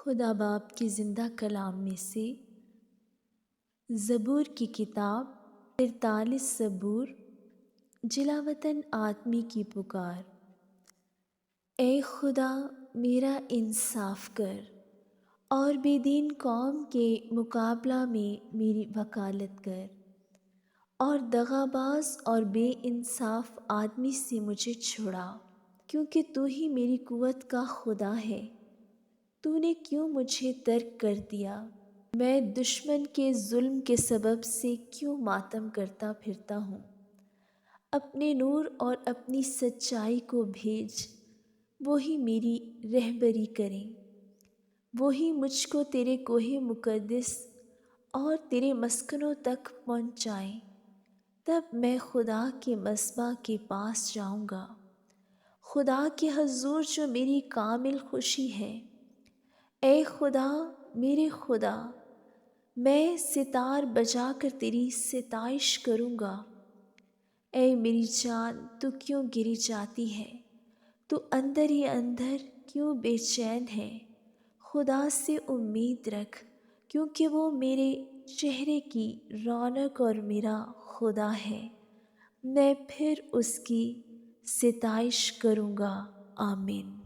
خدا باپ کی زندہ کلام میں سے زبور کی کتاب 43 زبور جلاوطن آدمی کی پکار۔ اے خدا میرا انصاف کر اور بے دین قوم کے مقابلہ میں میری وکالت کر، اور دغاباز اور بے انصاف آدمی سے مجھے چھڑا، کیونکہ تو ہی میری قوت کا خدا ہے۔ تو نے کیوں مجھے ترک کر دیا؟ میں دشمن کے ظلم کے سبب سے کیوں ماتم کرتا پھرتا ہوں؟ اپنے نور اور اپنی سچائی کو بھیج، وہی میری رہبری کریں۔ وہی مجھ کو تیرے کوہ مقدس اور تیرے مسکنوں تک پہنچائیں، تب میں خدا کے مذبح کے پاس جاؤں گا، خدا کے حضور جو میری کامل خوشی ہے۔ اے خدا میرے خدا، میں ستار بجا کر تیری ستائش کروں گا۔ اے میری جان، تو کیوں گری جاتی ہے؟ تو اندر ہی اندر کیوں بے چین ہے؟ خدا سے امید رکھ، کیونکہ وہ میرے چہرے کی رونق اور میرا خدا ہے۔ میں پھر اس کی ستائش کروں گا۔ آمین۔